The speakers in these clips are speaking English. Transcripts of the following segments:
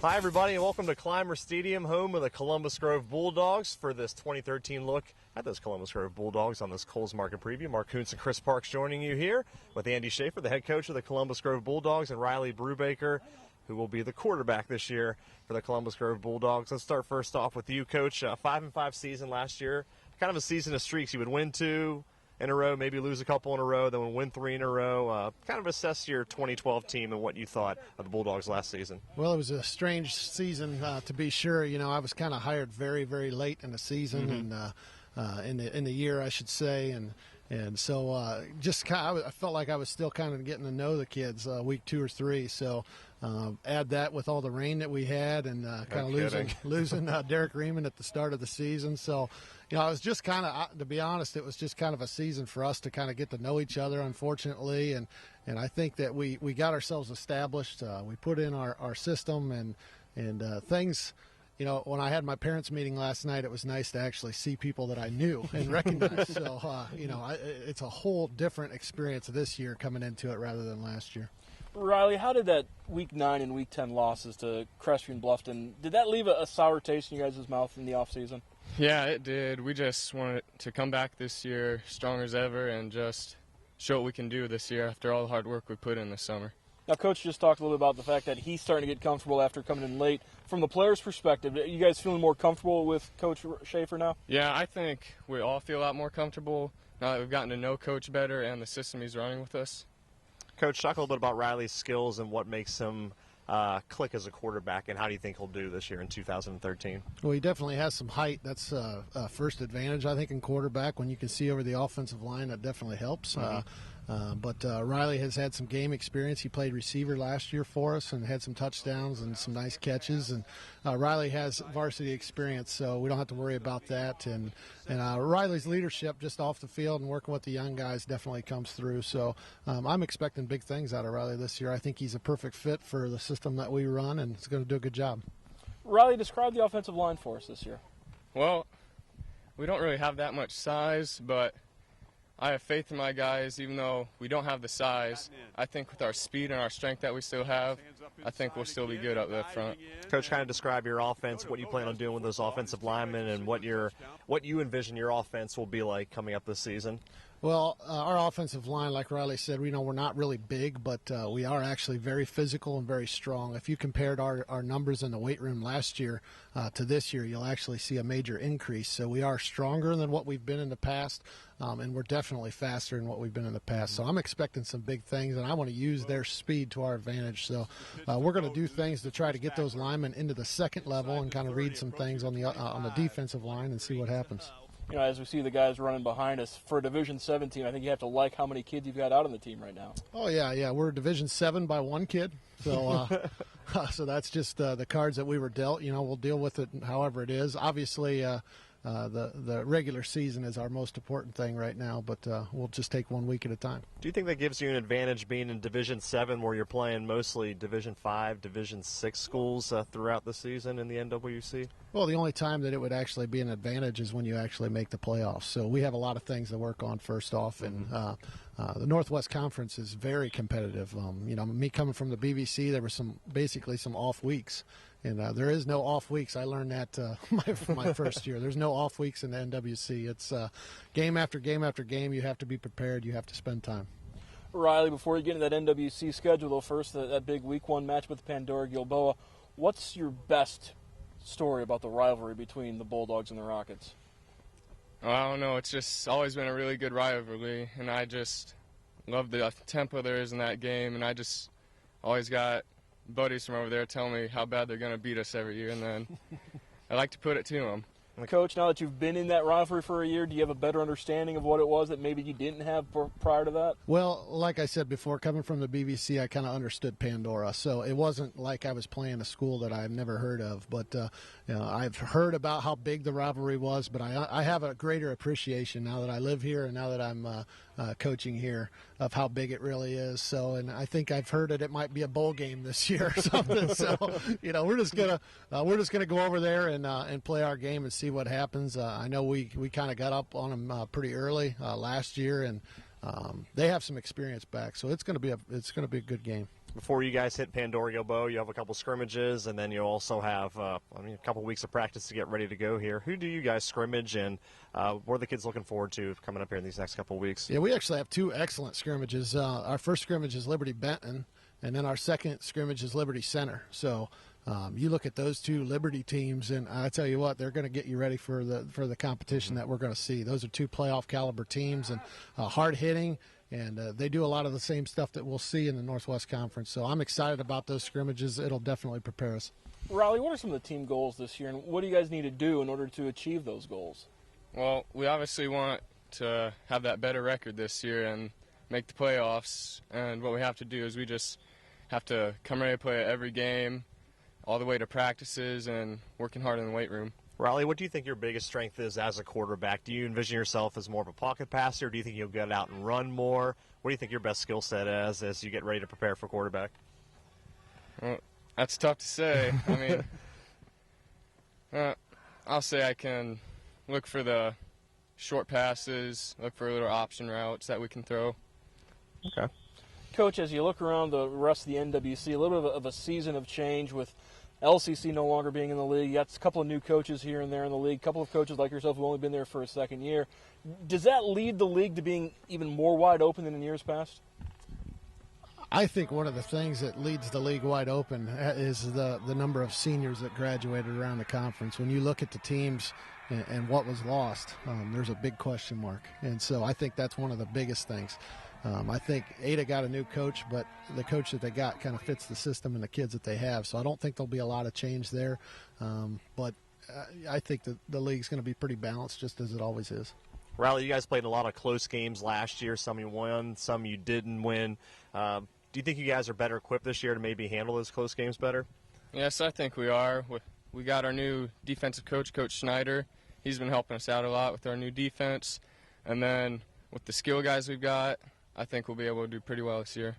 Hi, everybody, and welcome to Clymer Stadium, home of the Columbus Grove Bulldogs, for this 2013 look at those Columbus Grove Bulldogs on this Coles Market preview. Mark Kunz and Chris Parks joining you here with Andy Schaefer, the head coach of the Columbus Grove Bulldogs, and Riley Brubaker, who will be the quarterback this year for the Columbus Grove Bulldogs. Let's start first off with you, Coach. 5-5 season last year, kind of a season of streaks. You would win 2 in a row, maybe lose a couple in a row, then would win 3 in a row. Kind of assess your 2012 team and what you thought of the Bulldogs last season. Well, it was a strange season, to be sure. You know, I was kind of hired very, very late in the season and in the year, I should say, and so I felt like I was still kind of getting to know the kids week 2 or 3. So add that with all the rain that we had and kind of losing Derek Reeman at the start of the season. So, you know, I was just kind of, to be honest, it was just kind of a season for us to kind of get to know each other, unfortunately. And I think that we got ourselves established. We put in our system and things. You know, when I had my parents' meeting last night, it was nice to actually see people that I knew and recognize. So, you know, it's a whole different experience this year coming into it rather than last year. Riley, how did that Week 9 and Week 10 losses to Crestview and Bluffton, did that leave a sour taste in your guys' mouth in the offseason? Yeah, it did. We just wanted to come back this year stronger as ever and just show what we can do this year after all the hard work we put in this summer. Now, Coach just talked a little bit about the fact that he's starting to get comfortable after coming in late. From the players' perspective, are you guys feeling more comfortable with Coach Schaefer now? Yeah, I think we all feel a lot more comfortable now that we've gotten to know Coach better and the system he's running with us. Coach, talk a little bit about Riley's skills and what makes him click as a quarterback, and how do you think he'll do this year in 2013? Well, he definitely has some height. That's first advantage, I think, in quarterback. When you can see over the offensive line, that definitely helps. But Riley has had some game experience. He played receiver last year for us and had some touchdowns and some nice catches. And Riley has varsity experience, so we don't have to worry about that. And Riley's leadership just off the field and working with the young guys definitely comes through. So I'm expecting big things out of Riley this year. I think he's a perfect fit for the system that we run, and he's going to do a good job. Riley, describe the offensive line for us this year. Well, we don't really have that much size, but I have faith in my guys, even though we don't have the size. I think with our speed and our strength that we still have, I think we'll still be good up there front. Coach, kind of describe your offense, what you plan on doing with those offensive linemen, and what you envision your offense will be like coming up this season. Well, our offensive line, like Riley said, we're not really big, but we are actually very physical and very strong. If you compared our numbers in the weight room last year to this year, you'll actually see a major increase. So we are stronger than what we've been in the past, and we're definitely faster than what we've been in the past. So I'm expecting some big things, and I want to use their speed to our advantage. So we're going to do things to try to get those linemen into the second level and kind of read some things on the defensive line and see what happens. You know, as we see the guys running behind us, for a Division 7 team, I think you have to like how many kids you've got out on the team right now. Oh, yeah. We're Division 7 by 1 kid. So so that's just the cards that we were dealt. You know, we'll deal with it however it is. Obviously, the regular season is our most important thing right now, but we'll just take 1 week at a time. Do you think that gives you an advantage being in Division 7 where you're playing mostly Division 5, Division 6 schools throughout the season in the NWC? Well, the only time that it would actually be an advantage is when you actually make the playoffs. So we have a lot of things to work on first off, and the Northwest Conference is very competitive. You know, me coming from the BBC, there were basically some off weeks. And there is no off weeks. I learned that my first year. There's no off weeks in the NWC. It's game after game after game. You have to be prepared. You have to spend time. Riley, before you get into that NWC schedule, though, first, that big Week 1 match with Pandora Gilboa, what's your best story about the rivalry between the Bulldogs and the Rockets? I don't know. It's just always been a really good rivalry, and I just love the tempo there is in that game, and I just always got buddies from over there telling me how bad they're going to beat us every year, and then I like to put it to them. Coach, now that you've been in that rivalry for a year, do you have a better understanding of what it was that maybe you didn't have prior to that? Well, like I said before, coming from the BBC, I kind of understood Pandora. So it wasn't like I was playing a school that I've never heard of. But you know, I've heard about how big the rivalry was, but I have a greater appreciation now that I live here and now that I'm coaching here of how big it really is. So, and I think I've heard it might be a bowl game this year or something. So, you know, we're just gonna go over there and play our game and see what happens. I know we kind of got up on them pretty early last year, and they have some experience back, so it's gonna be a good game. before you guys hit Pandora Gilboa, you have a couple scrimmages, and then you also have a couple weeks of practice to get ready to go here. Who do you guys scrimmage, and what are the kids looking forward to coming up here in these next couple of weeks? Yeah, we actually have two excellent scrimmages. Our first scrimmage is Liberty Benton, and then our second scrimmage is Liberty Center. So you look at those two Liberty teams, and I tell you what, they're going to get you ready for the competition that we're going to see. Those are two playoff caliber teams, and hard hitting. And they do a lot of the same stuff that we'll see in the Northwest Conference. So I'm excited about those scrimmages. It'll definitely prepare us. Riley, what are some of the team goals this year, and what do you guys need to do in order to achieve those goals? Well, we obviously want to have that better record this year and make the playoffs. And what we have to do is we just have to come ready to play every game, all the way to practices, and working hard in the weight room. Riley, what do you think your biggest strength is as a quarterback? Do you envision yourself as more of a pocket passer, or do you think you'll get out and run more? What do you think your best skill set is as you get ready to prepare for quarterback? Well, that's tough to say. I mean, I'll say I can look for the short passes, look for little option routes that we can throw. Okay. Coach, as you look around the rest of the NWC, a little bit of a season of change with LCC no longer being in the league. You got a couple of new coaches here and there in the league, a couple of coaches like yourself who've only been there for a second year. Does that lead the league to being even more wide open than in years past? I think one of the things that leads the league wide open is the number of seniors that graduated around the conference. When you look at the teams and what was lost, there's a big question mark. And so I think that's one of the biggest things. I think Ada got a new coach, but the coach that they got kind of fits the system and the kids that they have. So I don't think there'll be a lot of change there. But I think that the league's going to be pretty balanced, just as it always is. Riley, you guys played a lot of close games last year. Some you won, some you didn't win. Do you think you guys are better equipped this year to maybe handle those close games better? Yes, I think we are. We got our new defensive coach, Coach Schneider. He's been helping us out a lot with our new defense. And then with the skill guys we've got, I think we'll be able to do pretty well this year.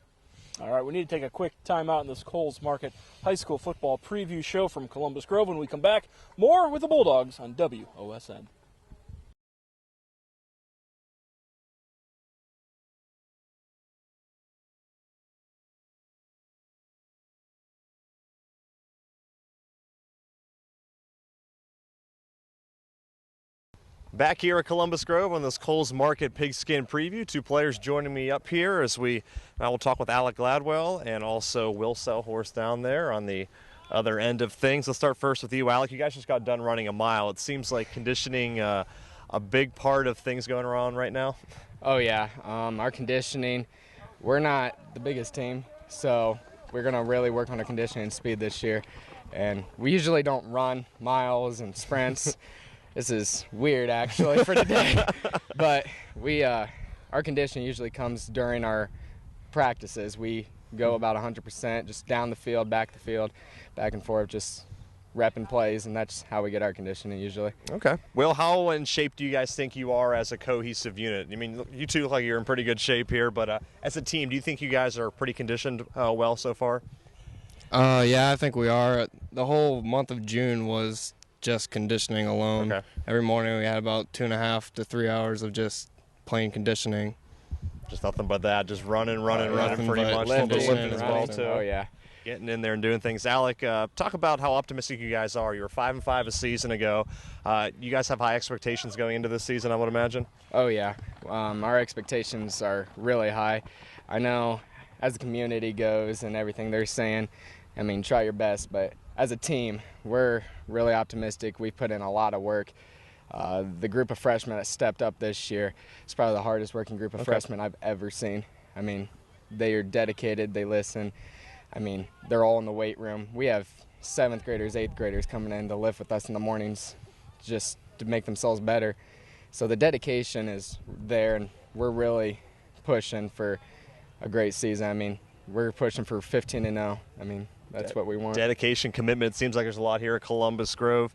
All right, we need to take a quick timeout in this Coles Market High School football preview show from Columbus Grove. When we come back, more with the Bulldogs on WOSN. Back here at Columbus Grove on this Coles Market Pigskin Preview. Two players joining me up here as we will talk with Alec Gladwell and also Will Selhorst down there on the other end of things. Let's start first with you, Alec. You guys just got done running a mile. It seems like conditioning a big part of things going on right now. Oh, yeah. Our conditioning, we're not the biggest team, so we're going to really work on our conditioning and speed this year. And we usually don't run miles and sprints. This is weird, actually, for today. But our conditioning usually comes during our practices. We go about 100%, just down the field, back the field, back and forth, just repping plays, and that's how we get our conditioning usually. Okay. Well, how in shape do you guys think you are as a cohesive unit? I mean, you two look like you're in pretty good shape here, but as a team, do you think you guys are pretty conditioned well so far? Yeah, I think we are. The whole month of June was just conditioning alone. Okay. Every morning we had about 2.5 to 3 hours of just plain conditioning. Just nothing but that, just running pretty much. Lifting as well, too. Oh, yeah. Getting in there and doing things. Alec, talk about how optimistic you guys are. You were 5-5 a season ago. You guys have high expectations going into this season, I would imagine. Oh, yeah. Our expectations are really high. I know as the community goes and everything they're saying, I mean, try your best, but as a team, we're really optimistic. We put in a lot of work. The group of freshmen that stepped up this year is probably the hardest working group of freshmen I've ever seen. I mean, they are dedicated, they listen. I mean, they're all in the weight room. We have 7th graders, 8th graders coming in to lift with us in the mornings just to make themselves better. So the dedication is there, and we're really pushing for a great season. I mean, we're pushing for 15-0. I mean, that's what we want. Dedication, commitment. Seems like there's a lot here at Columbus Grove.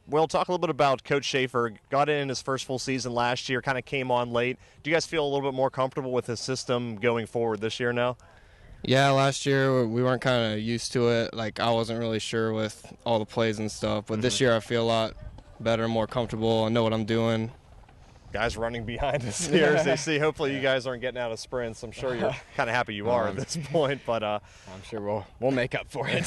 Well, talk a little bit about Coach Schaefer. Got in his first full season last year, kind of came on late. Do you guys feel a little bit more comfortable with his system going forward this year now? Yeah, last year we weren't kind of used to it. Like, I wasn't really sure with all the plays and stuff. But this year I feel a lot better, more comfortable. I know what I'm doing. guys running behind us here as they see. Hopefully you guys aren't getting out of sprints. I'm sure you're kind of happy you are at this point, but I'm sure we'll make up for it.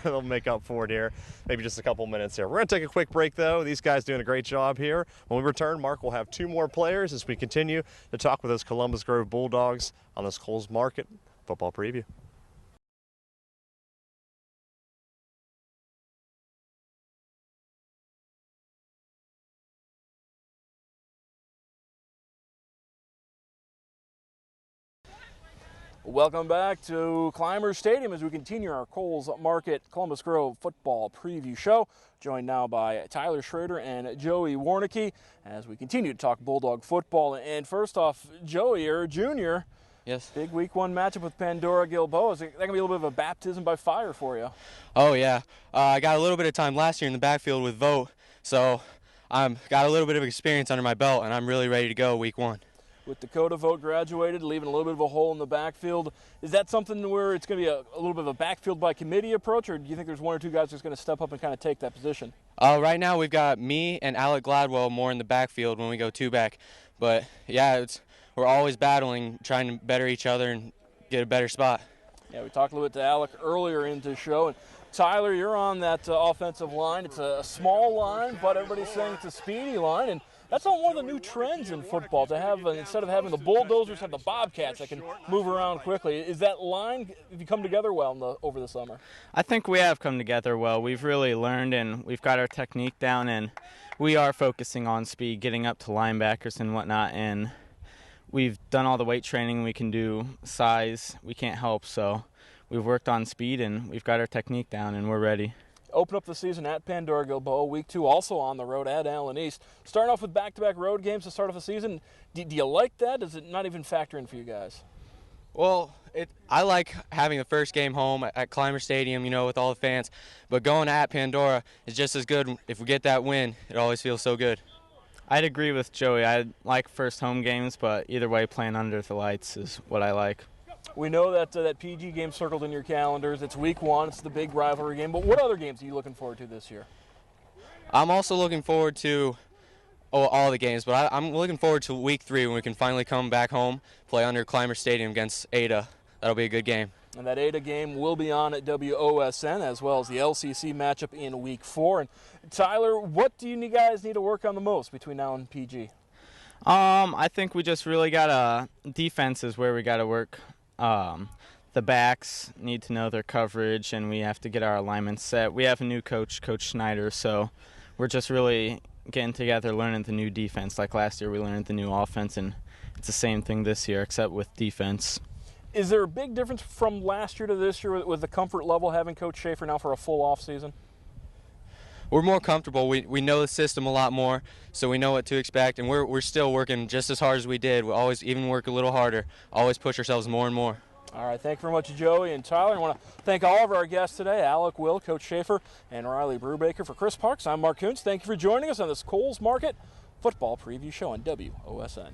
they'll make up for it here. Maybe just a couple minutes here. We're going to take a quick break, though. These guys doing a great job here. When we return, Mark will have 2 more players as we continue to talk with those Columbus Grove Bulldogs on this Coles Market football preview. Welcome back to Clymer Stadium as we continue our Coles Market Columbus Grove football preview show. Joined now by Tyler Schrader and Joey Warnicki as we continue to talk Bulldog football. And first off, Joey, you're a junior. Yes. Big week 1 matchup with Pandora Gilboa. Is that going to be a little bit of a baptism by fire for you? Oh, yeah. I got a little bit of time last year in the backfield with Vogt, so I've got a little bit of experience under my belt, and I'm really ready to go week 1. With Dakota Vogt graduated, leaving a little bit of a hole in the backfield, is that something where it's going to be a little bit of a backfield by committee approach, or do you think there's 1 or 2 guys that's going to step up and kind of take that position? Right now we've got me and Alec Gladwell more in the backfield when we go 2-back. But, yeah, we're always battling, trying to better each other and get a better spot. Yeah, we talked a little bit to Alec earlier into the show. And Tyler, you're on that offensive line. It's a small line, but everybody's saying it's a speedy line. And that's not one of the new trends in football, to have, instead of having the bulldozers, have the Bobcats that can move around quickly. Is that line, have you come together well over the summer? I think we have come together well. We've really learned, and we've got our technique down, and we are focusing on speed, getting up to linebackers and whatnot, and we've done all the weight training we can do. Size, we can't help, so we've worked on speed, and we've got our technique down, and we're ready. Open up the season at Pandora Gilboa, week 2 also on the road at Allen East. Starting off with back-to-back road games to start off the season, do you like that? Does it not even factor in for you guys? Well, I like having the first game home at Clymer Stadium, with all the fans. But going at Pandora is just as good. If we get that win, it always feels so good. I'd agree with Joey. I like first home games, but either way, playing under the lights is what I like. We know that that PG game circled in your calendars. It's week 1. It's the big rivalry game. But what other games are you looking forward to this year? I'm also looking forward to all the games, but I'm looking forward to week 3 when we can finally come back home, play under Clymer Stadium against Ada. That'll be a good game. And that Ada game will be on at WOSN, as well as the LCC matchup in week 4. And Tyler, what do you guys need to work on the most between now and PG? I think we just really got defense is where we got to work. The backs need to know their coverage, and we have to get our alignments set. We have a new coach, Coach Schneider, so we're just really getting together, learning the new defense. Like last year, we learned the new offense, and it's the same thing this year, except with defense. Is there a big difference from last year to this year with the comfort level having Coach Schaefer now for a full off season? We're more comfortable. We know the system a lot more, so we know what to expect, and we're still working just as hard as we did. We always even work a little harder, always push ourselves more and more. All right, thank you very much, Joey and Tyler. I want to thank all of our guests today, Alec, Will, Coach Schaefer, and Riley Brubaker. For Chris Parks, I'm Mark Kunz. Thank you for joining us on this Coles Market football preview show on WOSN.